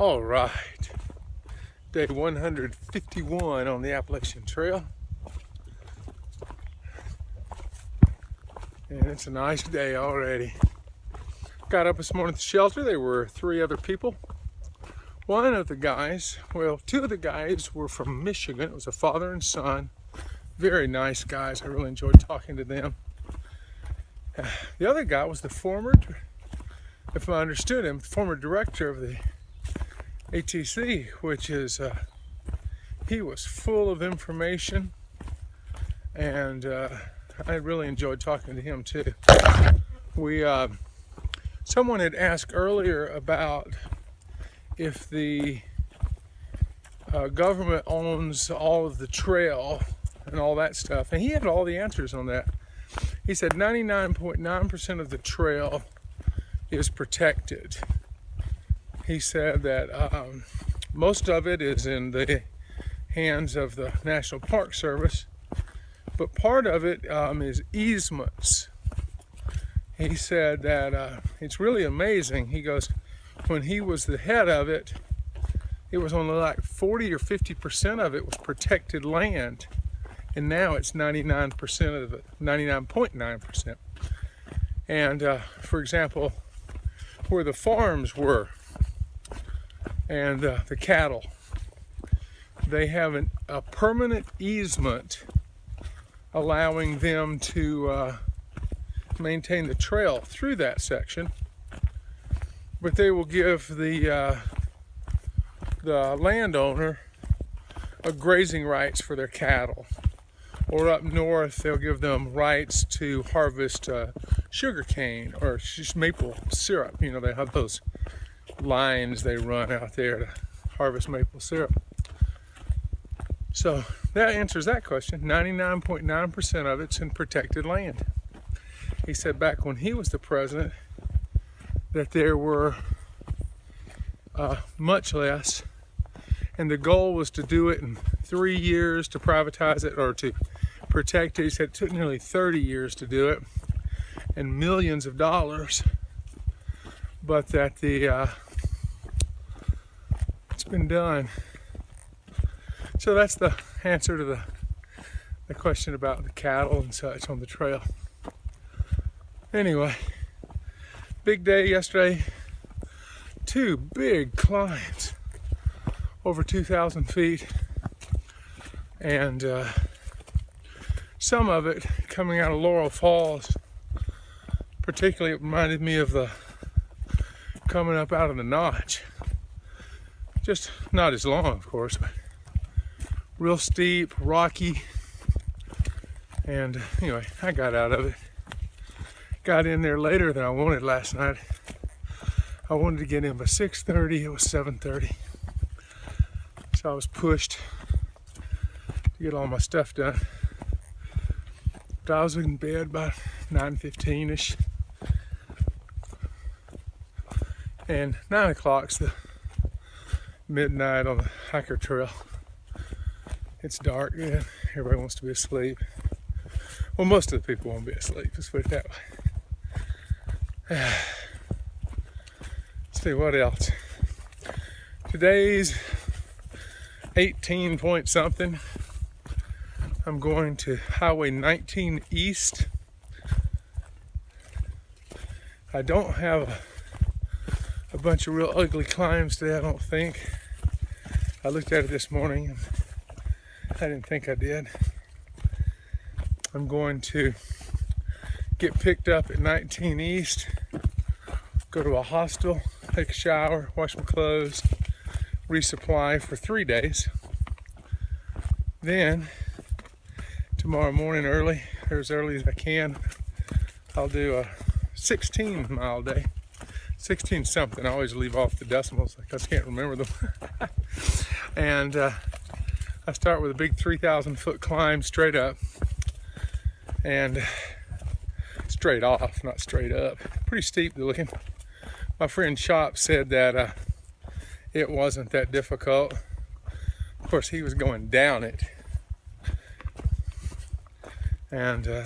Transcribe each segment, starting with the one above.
All right, day 151 on the Appalachian Trail. And it's a nice day already. Got up this morning at the shelter. There were 3 other people. One of the guys, well, 2 of the guys were from Michigan. It was a father and son. Very nice guys. I really enjoyed talking to them. The other guy was the former, if I understood him, former director of the ATC, which is, he was full of information, and I really enjoyed talking to him too. Someone had asked earlier about if the government owns all of the trail and all that stuff, and he had all the answers on that. He said 99.9% of the trail is protected. He said that most of it is in the hands of the National Park Service, but part of it is easements. He said that it's really amazing. He goes, when he was the head of it, it was only like 40 or 50% of it was protected land, and now it's 99% of it, 99.9%. And for example, where the farms were and the cattle, they have a permanent easement allowing them to maintain the trail through that section, but they will give the landowner a grazing rights for their cattle. Or up north, they'll give them rights to harvest sugar cane or maple syrup. You know, they have those lines they run out there to harvest maple syrup. So that answers that question. 99.9% of it's in protected land. He said back when he was the president that there were much less, and the goal was to do it in 3 years, to privatize it or to protect it. He said it took nearly 30 years to do it and millions of dollars, but that it's been done. So that's the answer to the question about the cattle and such on the trail. Anyway, big day yesterday. 2 big climbs, over 2,000 feet, and some of it coming out of Laurel Falls. Particularly, it reminded me of the coming up out of the Notch. Just not as long, of course, but real steep, rocky. And anyway, I got out of it. Got in there later than I wanted last night. I wanted to get in by 6:30. It was 7:30. So I was pushed to get all my stuff done. But I was in bed by 9:15ish. And 9 o'clock's the midnight on the hiker trail. It's dark, yeah. Everybody wants to be asleep. Well, most of the people won't be asleep, let's put it that way. Let's see what else. Today's 18 point something. I'm going to Highway 19 East. I don't have a bunch of real ugly climbs today, I don't think. I looked at it this morning and I didn't think I did. I'm going to get picked up at 19 East, go to a hostel, take a shower, wash my clothes, resupply for 3 days. Then tomorrow morning early, or as early as I can, I'll do a 16-mile day. 16 something. I always leave off the decimals because I can't remember them. And I start with a big 3,000 foot climb straight up and straight off, not straight up. Pretty steep looking. My friend Shop said that it wasn't that difficult. Of course, he was going down it. And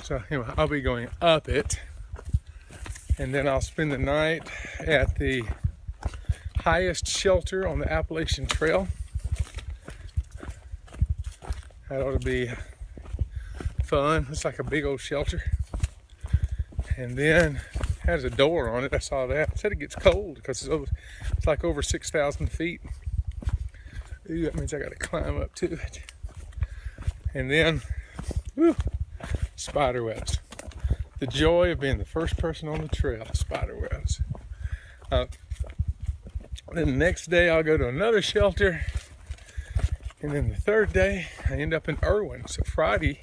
so anyway, I'll be going up it, and then I'll spend the night at the highest shelter on the Appalachian Trail. That ought to be fun. It's like a big old shelter. And then it has a door on it. I saw that. It said it gets cold because it's like over 6,000 feet. Ooh, that means I got to climb up to it. And then, whew, spider webs. The joy of being the first person on the trail, spider webs. Then the next day I'll go to another shelter. And then the third day I end up in Irwin. So Friday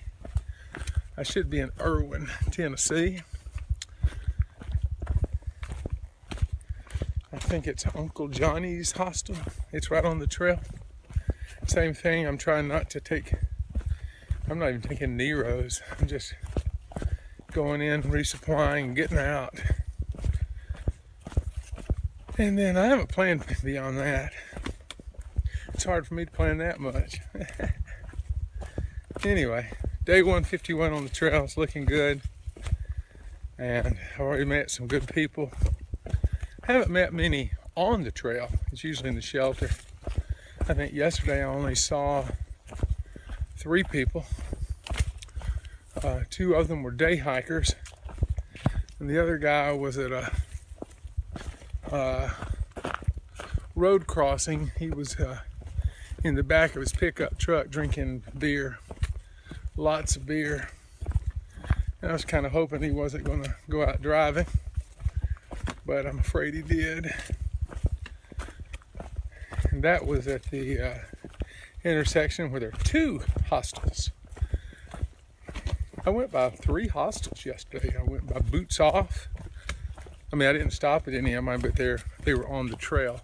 I should be in Irwin, Tennessee. I think it's Uncle Johnny's hostel. It's right on the trail. Same thing, I'm trying not to take, I'm not even taking Nero's. I'm just going in, resupplying, getting out. And then I haven't planned beyond that. It's hard for me to plan that much. Anyway, day 151 on the trail is looking good. And I've already met some good people. Haven't met many on the trail. It's usually in the shelter. I think yesterday I only saw 3 people. 2 of them were day hikers. And the other guy was at a road crossing. He was in the back of his pickup truck drinking beer, lots of beer. And I was kind of hoping he wasn't going to go out driving, but I'm afraid he did. And that was at the intersection where there are 2 hostels. I went by 3 hostels yesterday. I went by Boots Off. I mean, I didn't stop at any of them, but they were on the trail.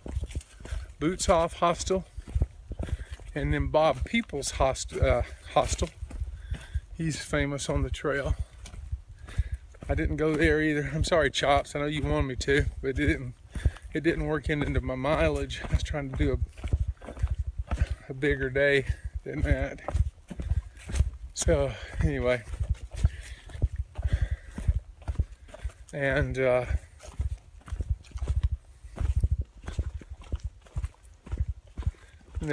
Boots Off Hostel, and then Bob Peoples Hostel. He's famous on the trail. I didn't go there either. I'm sorry, Chops. I know you wanted me to, but it didn't work into my mileage. I was trying to do a bigger day than that. So anyway, and there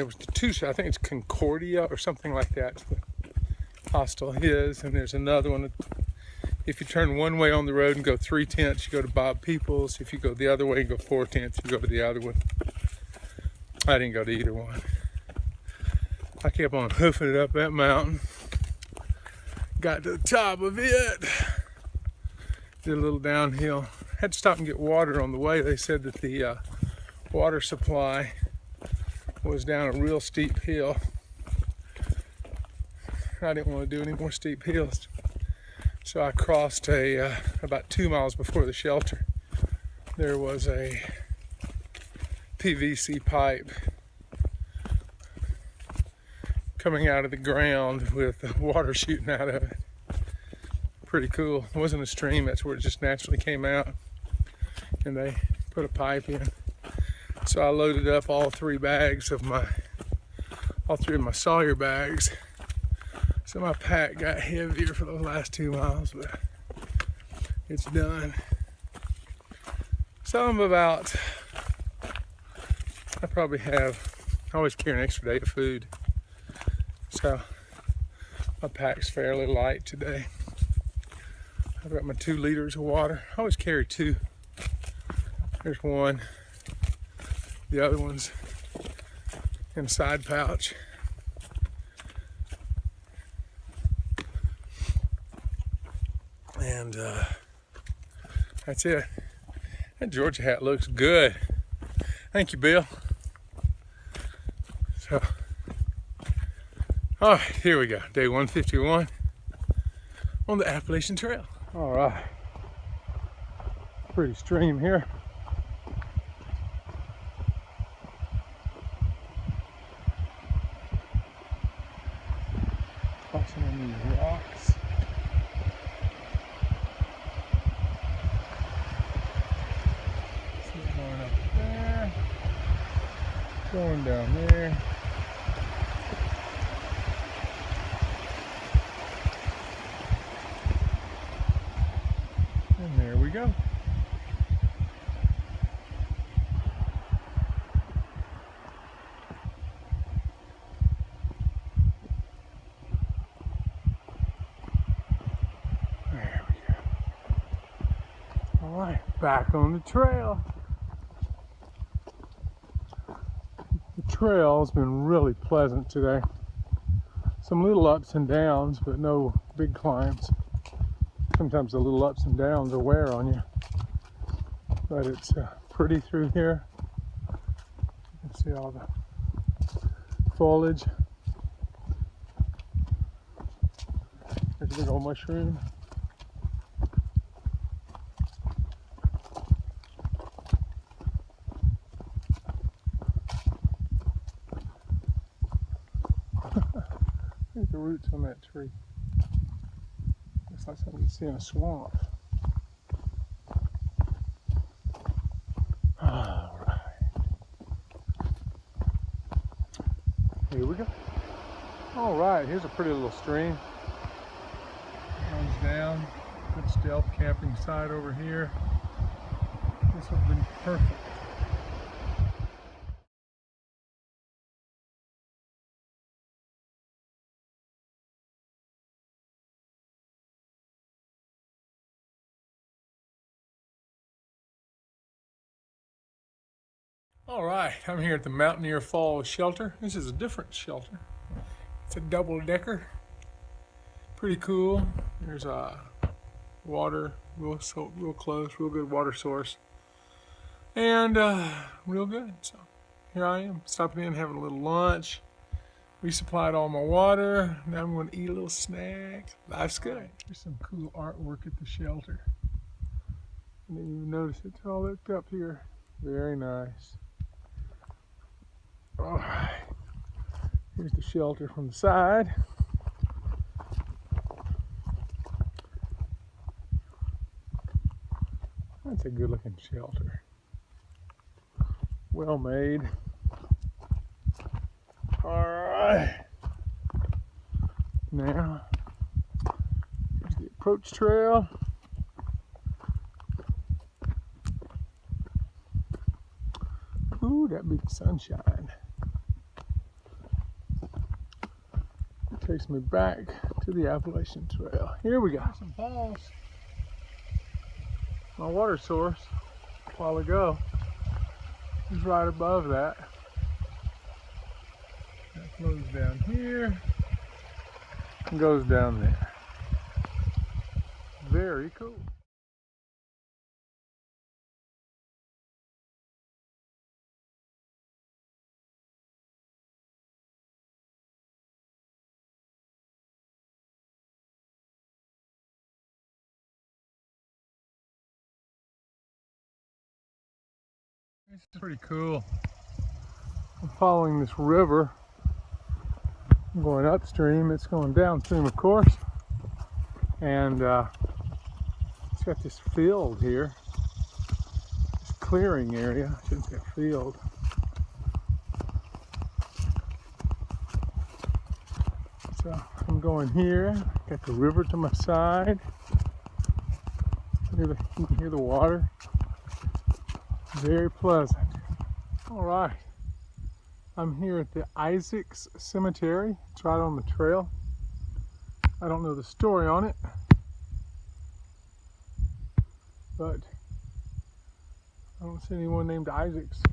was 2, I think it's Concordia or something like that. The hostel is, and there's another one. If you turn one way on the road and go 3/10, you go to Bob Peoples. If you go the other way and go 4/10, you go to the other one. I didn't go to either one. I kept on hoofing it up that mountain. Got to the top of it. Did a little downhill. Had to stop and get water on the way. They said that the water supply was down a real steep hill. I didn't want to do any more steep hills. So I crossed about 2 miles before the shelter. There was a PVC pipe coming out of the ground with the water shooting out of it. Pretty cool. It wasn't a stream, that's where it just naturally came out. And they put a pipe in. So I loaded up all 3 bags of all 3 of my Sawyer bags. So my pack got heavier for those last 2 miles, but it's done. So I'm about, I always carry an extra day of food. So my pack's fairly light today. I've got my 2 liters of water. I always carry 2. There's 1. The other one's in a side pouch. And that's it. That Georgia hat looks good. Thank you, Bill. So, all right, here we go. Day 151 on the Appalachian Trail. All right. Pretty stream here. Watching on these rocks. Going up there, going down there. And there we go. Back on the trail. The trail's been really pleasant today. Some little ups and downs, but no big climbs. Sometimes the little ups and downs will wear on you. But it's pretty through here. You can see all the foliage. There's a big old mushroom. Look at the roots on that tree. Looks like something you see in a swamp. All right. Here we go. All right, here's a pretty little stream. Runs down. Good stealth camping site over here. This would have been perfect. All right, I'm here at the Mountaineer Falls shelter. This is a different shelter. It's a double-decker. Pretty cool. There's water, real close, real good water source, and real good. So here I am, stopping in, having a little lunch. Resupplied all my water. Now I'm going to eat a little snack. Life's good. There's some cool artwork at the shelter. I didn't even notice it till I looked up here. Very nice. All right, here's the shelter from the side. That's a good looking shelter. Well made. All right. Now, here's the approach trail. Ooh, that big sunshine. It takes me back to the Appalachian Trail. Here we go. Some falls. My water source a while ago is right above that. That flows down here and goes down there. Very cool. This is pretty cool. I'm following this river. I'm going upstream. It's going downstream, of course. And it's got this field here. This clearing area. I shouldn't say a field. So I'm going here. Got the river to my side. You can hear the water. Very pleasant. All right, I'm here at the Isaacs Cemetery. It's right on the trail. I don't know the story on it, but I don't see anyone named Isaacs.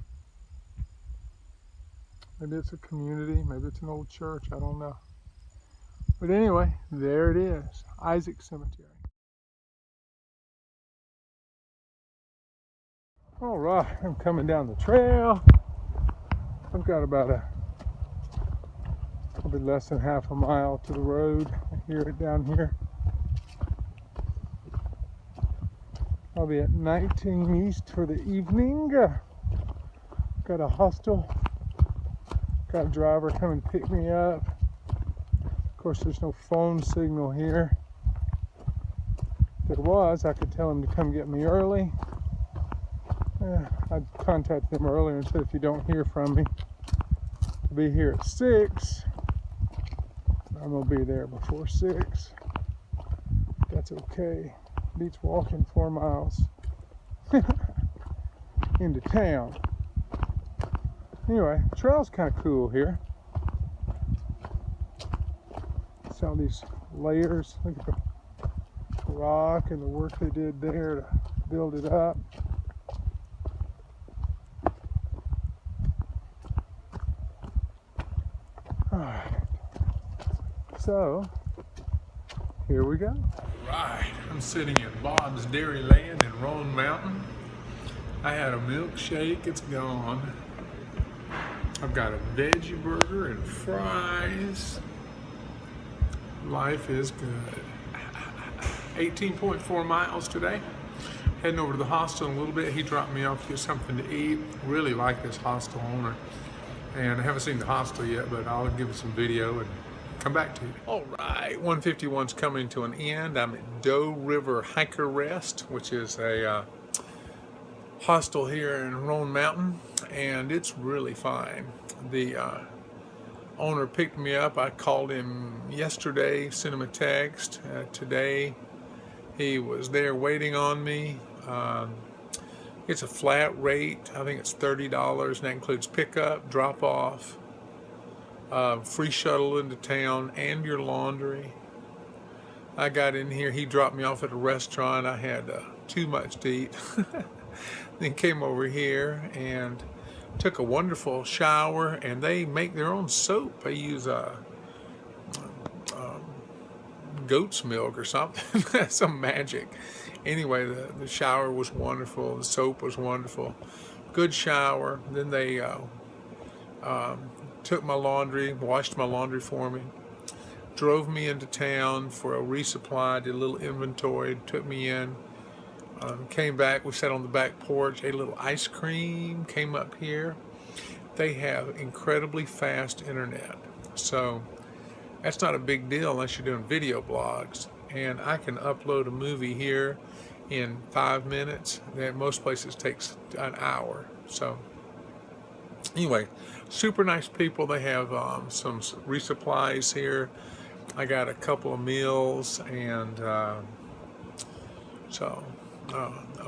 Maybe it's a community, maybe it's an old church, I don't know. But anyway, there it is, Isaacs Cemetery. All right, I'm coming down the trail. I've got about probably less than half a mile to the road. I hear it down here. I'll be at 19 East for the evening. Got a hostel. Got a driver coming to pick me up. Of course, there's no phone signal here. If there was, I could tell him to come get me early. I contacted them earlier and said if you don't hear from me, I'll be here at 6. I'm going to be there before 6. That's okay. Beats walking 4 miles into town. Anyway, the trail's kind of cool here. See all these layers. Look at the rock and the work they did there to build it up. Alright, so here we go. Alright, I'm sitting at Bob's Dairyland in Roan Mountain. I had a milkshake, it's gone. I've got a veggie burger and fries. Life is good. 18.4 miles today. Heading over to the hostel in a little bit. He dropped me off to get something to eat. Really like this hostel owner. And I haven't seen the hostel yet, but I'll give it some video and come back to you. All right, 151's coming to an end. I'm at Doe River Hiker Rest, which is a hostel here in Roan Mountain, and it's really fine. The owner picked me up. I called him yesterday, sent him a text. Today he was there waiting on me. It's a flat rate. I think it's $30, and that includes pickup, drop off, free shuttle into town, and your laundry. I got in here, he dropped me off at a restaurant. I had too much to eat. Then came over here and took a wonderful shower, and they make their own soap. They use goat's milk or something. Some magic. Anyway, the shower was wonderful. The soap was wonderful. Good shower. Then they took my laundry, washed my laundry for me, drove me into town for a resupply, did a little inventory, took me in. Came back, we sat on the back porch, ate a little ice cream, came up here. They have incredibly fast internet, so that's not a big deal unless you're doing video blogs. And I can upload a movie here in 5 minutes. That most places takes an hour. So anyway, super nice people. They have some resupplies here. I got a couple of meals, and I'm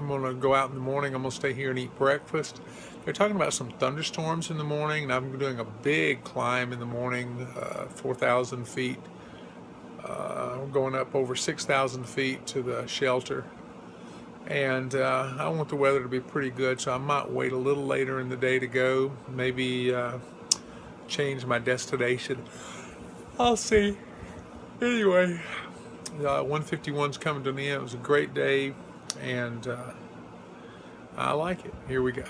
going to go out in the morning. I'm going to stay here and eat breakfast. They're talking about some thunderstorms in the morning, and I'm doing a big climb in the morning, 4,000 feet, going up over 6,000 feet to the shelter. And I want the weather to be pretty good, so I might wait a little later in the day to go, maybe change my destination. I'll see. Anyway, 151's coming to the end. It was a great day, and I like it. Here we go.